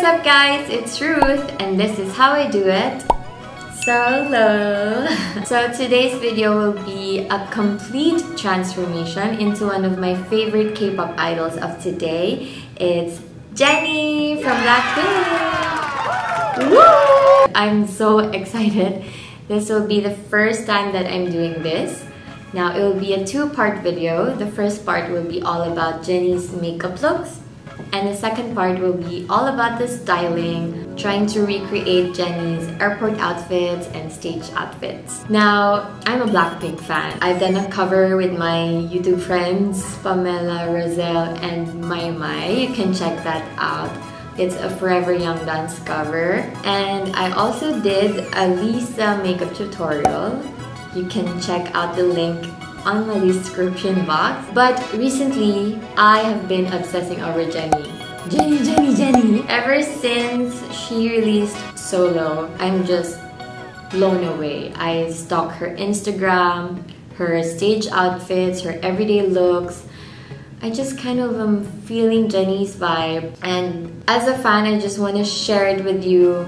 up guys, it's Ruth and this is how I do it solo. So today's video will be a complete transformation into one of my favorite K-pop idols of today. It's Jennie from BLACKPINK. Woo! I'm so excited. This will be the first time that I'm doing this. Now it will be a two-part video. The first part will be all about Jennie's makeup looks. And the second part will be all about the styling, trying to recreate Jennie's airport outfits and stage outfits. Now, I'm a BLACKPINK fan. I've done a cover with my YouTube friends, Pamela, Roselle, and Mai. You can check that out. It's a Forever Young dance cover. And I also did a Lisa makeup tutorial. You can check out the link on my description box. But recently, I have been obsessing over Jennie. Jennie! Ever since she released Solo, I'm just blown away. I stalk her Instagram, her stage outfits, her everyday looks. I just kind of am feeling Jennie's vibe. And as a fan, I just want to share it with you,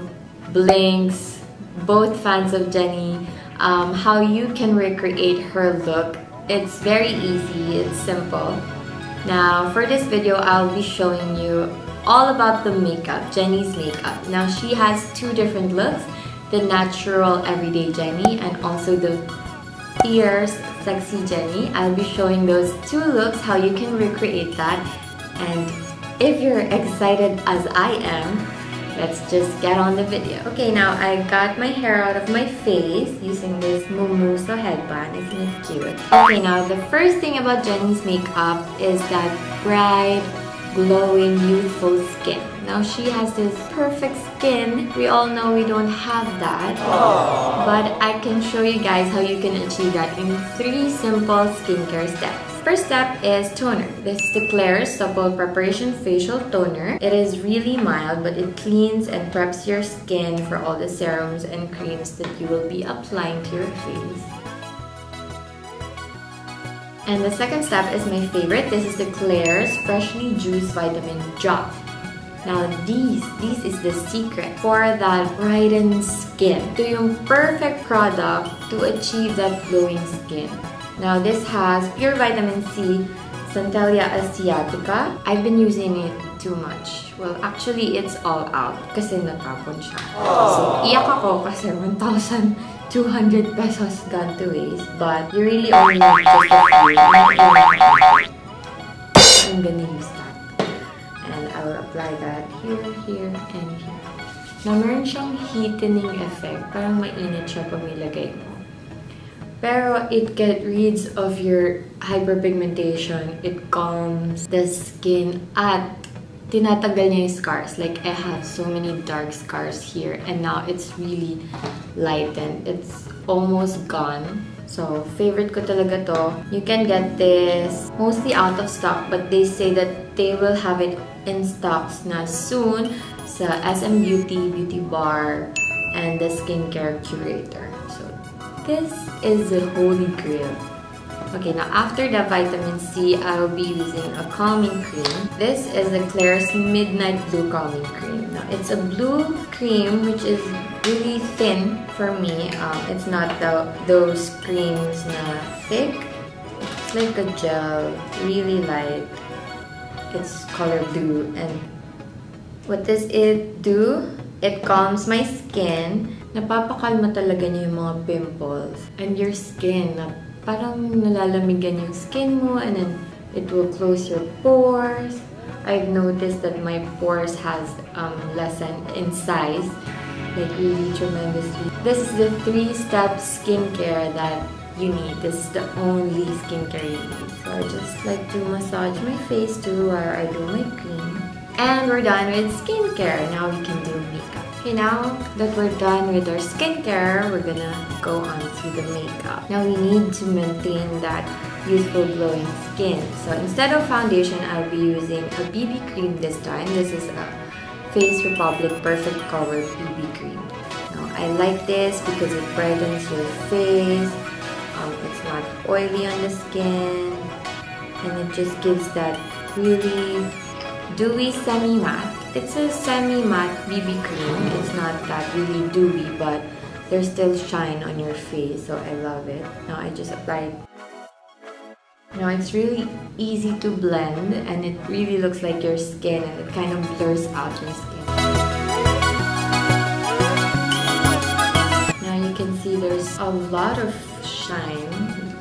Blinks, both fans of Jennie, how you can recreate her look. It's very easy, it's simple. Now for this video, I'll be showing you all about the makeup, Jennie's makeup. Now she has two different looks, the natural everyday Jennie and also the fierce sexy Jennie. I'll be showing those two looks, how you can recreate that. And if you're excited as I am, let's just get on the video. Okay, now I got my hair out of my face using this Mumuso headband. Isn't it cute? Okay, now the first thing about Jennie's makeup is that bright, glowing, youthful skin. Now she has this perfect skin. We all know we don't have that. But I can show you guys how you can achieve that in 3 simple skincare steps. First step is toner. This is the Klairs Supple Preparation Facial Toner. It is really mild, but it cleans and preps your skin for all the serums and creams that you will be applying to your face. And the second step is my favorite. This is the Klairs Freshly Juiced Vitamin Drop. Now this is the secret for that brightened skin. Ito yung perfect product to achieve that glowing skin. Now this has pure vitamin C, Centella asiatica. I've been using it too much. Well, actually it's all out kasi natapon siya. So iyak ako kasi 1,200 pesos gone to waste. But you really only need just a few. I'm gonna use that. And I will apply that here, here, and here. Now meron siyang heatening effect. Parang mainit siya pag nilagay mo. Pero it gets rid of your hyperpigmentation, it calms the skin, at tinatanggal niya yung scars. Like, I have so many dark scars here and now it's really lightened. It's almost gone. So, favorite ko talaga to. You can get this mostly out of stock, but they say that they will have it in stocks na soon sa SM Beauty, Beauty Bar, and the Skincare Curator. So, this is the holy grail. Okay, now after the vitamin C, I will be using a calming cream. This is the Klairs Midnight Blue Calming Cream. Now, it's a blue cream which is really thin for me. It's not those creams na thick. It's like a gel, really light. It's color blue. And what does it do? It calms my skin. Napapakalma talaga niya yung mga pimples. And your skin, parang nalalamigan yung skin mo, and then it will close your pores. I've noticed that my pores has lessened in size, like really tremendously. This is the 3-step skincare that you need. This is the only skincare you need. So I just like to massage my face too while I do my cream. And we're done with skincare. Now we can do makeup. Okay, now that we're done with our skincare, we're gonna go on to the makeup. Now we need to maintain that youthful glowing skin. So instead of foundation, I'll be using a BB cream this time. This is a Face Republic Perfect Cover BB cream. Now I like this because it brightens your face. It's not oily on the skin, and it just gives that really dewy semi-matte It's a semi-matte BB cream. It's not that really dewy, but there's still shine on your face, so I love it. Now I just applied. Now it's really easy to blend, and it really looks like your skin, and it kind of blurs out your skin. Now you can see there's a lot of shine,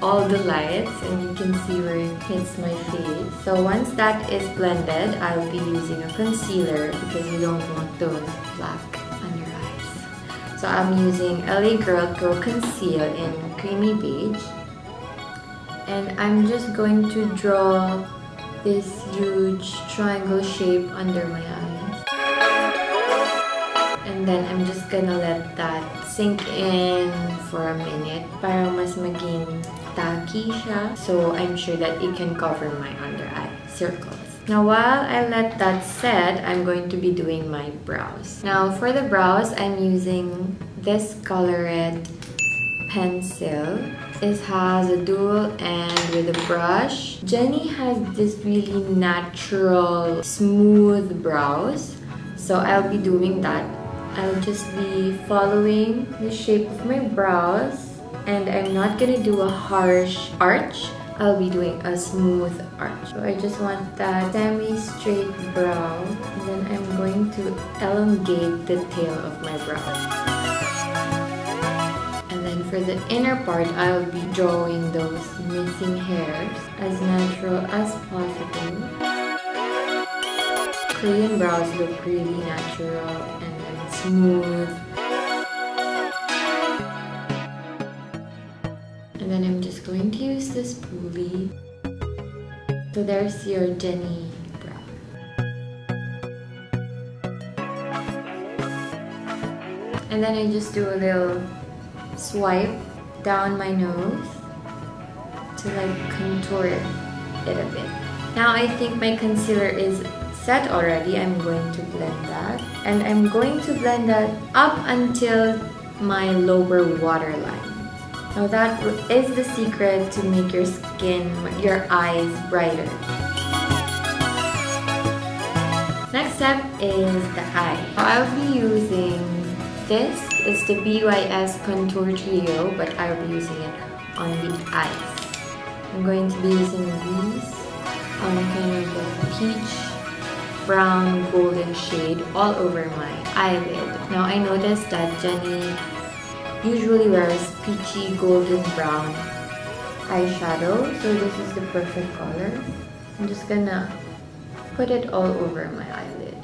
all the lights, and you can see where it hits my face. So once that is blended, I'll be using a concealer because you don't want those black on your eyes. So I'm using LA Girl Pro Conceal in Creamy Beige. And I'm just going to draw this huge triangle shape under my eyes. And then I'm just gonna let that sink in for a minute para mas maging tacky siya. So I'm sure that it can cover my under eye circles. Now while I let that set, I'm going to be doing my brows. Now for the brows, I'm using this Colorette pencil. It has a dual end with a brush. Jennie has this really natural, smooth brows. So I'll be doing that. I'll just be following the shape of my brows. And I'm not gonna do a harsh arch. I'll be doing a smooth arch. So I just want that semi-straight brow. And then I'm going to elongate the tail of my brow. And then for the inner part, I'll be drawing those missing hairs as natural as possible. Korean brows look really natural and then smooth. And then I'm just going to use this spoolie. So there's your Jennie brow. And then I just do a little swipe down my nose to like contour it a bit. Now I think my concealer is set already. I'm going to blend that. And I'm going to blend that up until my lower waterline. Now that is the secret to make your skin, your eyes brighter. Next step is the eye. I'll be using this. It's the BYS Contour Trio, but I'll be using it on the eyes. I'm going to be using these kind of a peach, brown, golden shade all over my eyelid. Now I noticed that Jennie usually wears peachy, golden brown eyeshadow, so this is the perfect color. I'm just gonna put it all over my eyelid.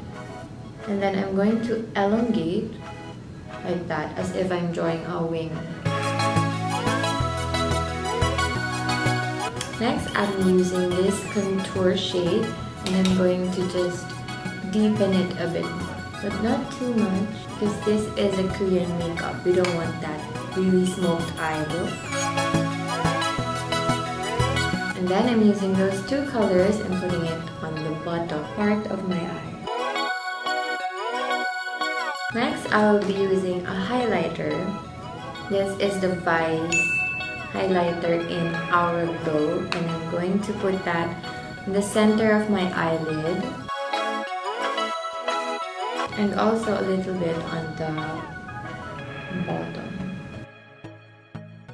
And then I'm going to elongate like that, as if I'm drawing a wing. Next, I'm using this contour shade, and I'm going to just deepen it a bit more, but not too much, because this is a Korean makeup. We don't want that really smoked eye look. And then I'm using those two colors and putting it on the bottom part of my eye. Next, I'll be using a highlighter. This is the Vice highlighter in Aura Glow, and I'm going to put that in the center of my eyelid and also a little bit on the bottom.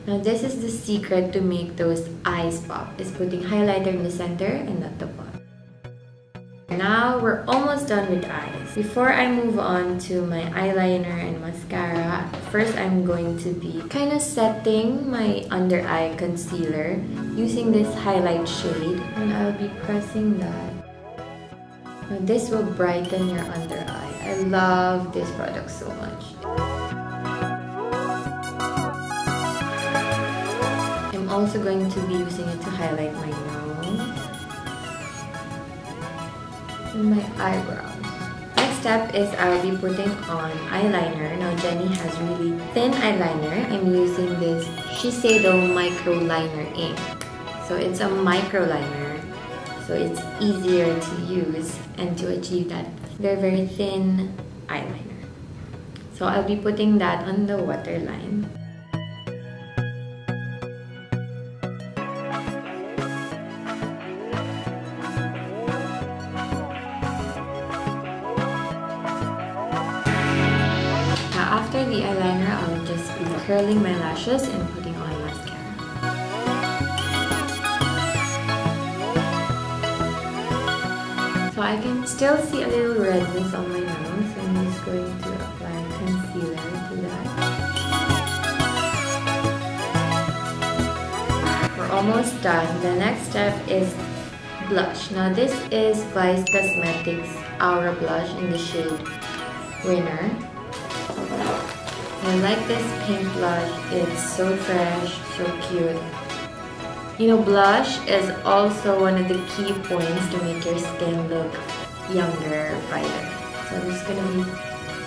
Now this is the secret to make those eyes pop, is putting highlighter in the center and not the bottom. Now we're almost done with eyes. Before I move on to my eyeliner and mascara, first I'm going to be kind of setting my under eye concealer using this highlight shade, and I'll be pressing that. Now this will brighten your under eye. I love this product so much. I'm also going to be using it to highlight my nose and my eyebrows. Next step is I'll be putting on eyeliner. Now Jennie has really thin eyeliner. I'm using this Shiseido Micro Liner ink. So it's a micro liner, so it's easier to use and to achieve that very thin eyeliner. So I'll be putting that on the waterline. for the eyeliner, I'll just be curling my lashes and putting on mascara. So I can still see a little redness on my nose, so I'm just going to apply concealer to that. We're almost done. The next step is blush. Now this is Vice Cosmetics Aura Blush in the shade Winner. I like this pink blush. It's so fresh, so cute. You know, blush is also one of the key points to make your skin look younger, brighter. So I'm just gonna be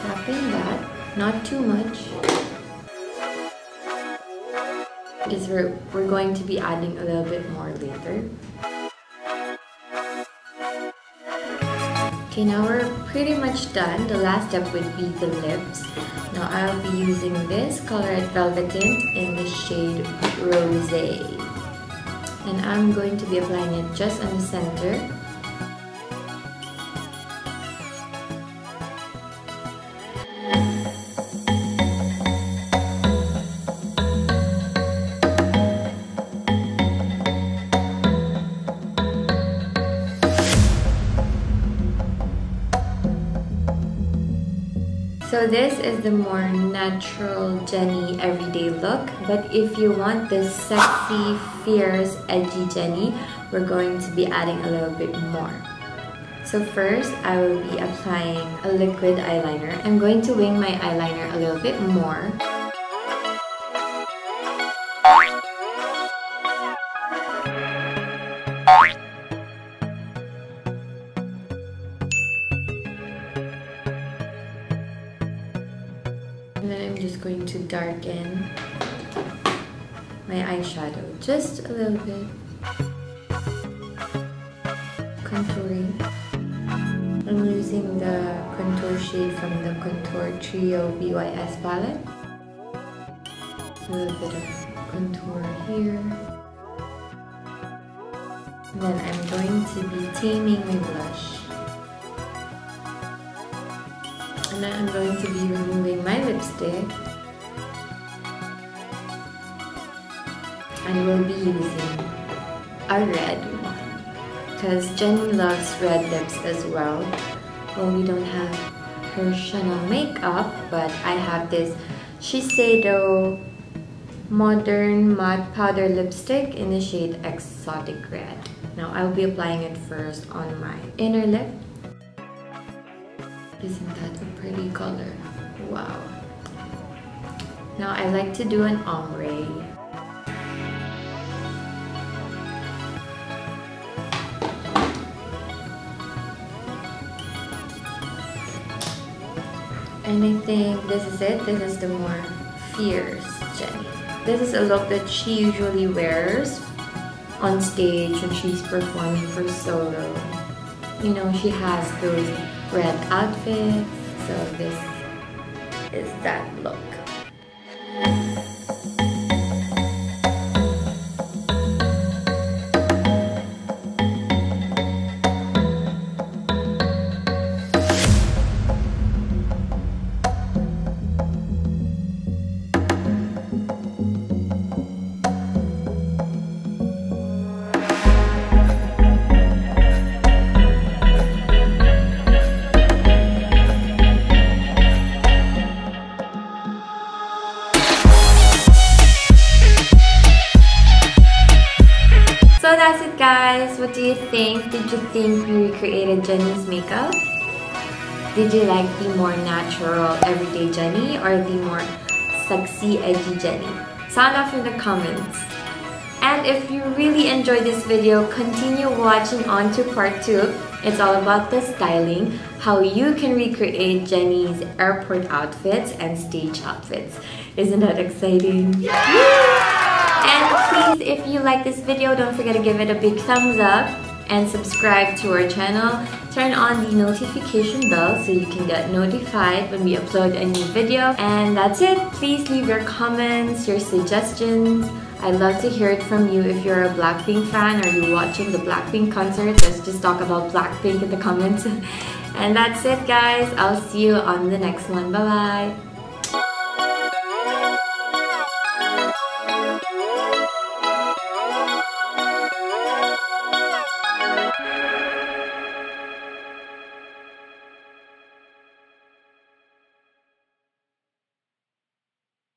tapping that, not too much, because we're going to be adding a little bit more later. Okay, now we're pretty much done. The last step would be the lips. Now I'll be using this color at Velvet Tint in the shade Rosé. And I'm going to be applying it just on the center. So this is the more natural Jennie everyday look, but if you want this sexy, fierce, edgy Jennie, we're going to be adding a little bit more. So first, I will be applying a liquid eyeliner. I'm going to wing my eyeliner a little bit more. And then I'm just going to darken my eyeshadow just a little bit. Contouring. I'm using the contour shade from the Contour Trio BYS palette. A little bit of contour here. And then I'm going to be taming my blush. And then I'm going to be removing my lipstick. And we'll be using a red one. Because Jennie loves red lips as well. Well, we don't have her Chanel makeup, but I have this Shiseido Modern Matte Powder Lipstick in the shade Exotic Red. Now I'll be applying it first on my inner lip. Isn't that a pretty color? Wow. Now I like to do an ombre. And I think this is it. This is the more fierce Jennie. This is a look that she usually wears on stage when she's performing for solo. You know, she has those red outfits, so this is that look. So that's it, guys. What do you think? Did you think we recreated Jennie's makeup? Did you like the more natural everyday Jennie or the more sexy edgy Jennie? Sound off in the comments. And if you really enjoyed this video, continue watching on to part 2. It's all about the styling, how you can recreate Jennie's airport outfits and stage outfits. Isn't that exciting? Yeah! And please, if you like this video, don't forget to give it a big thumbs up and subscribe to our channel. Turn on the notification bell so you can get notified when we upload a new video. And that's it. Please leave your comments, your suggestions. I'd love to hear it from you. If you're a BLACKPINK fan or you're watching the BLACKPINK concert, let's just talk about BLACKPINK in the comments. And that's it, guys. I'll see you on the next one. Bye-bye.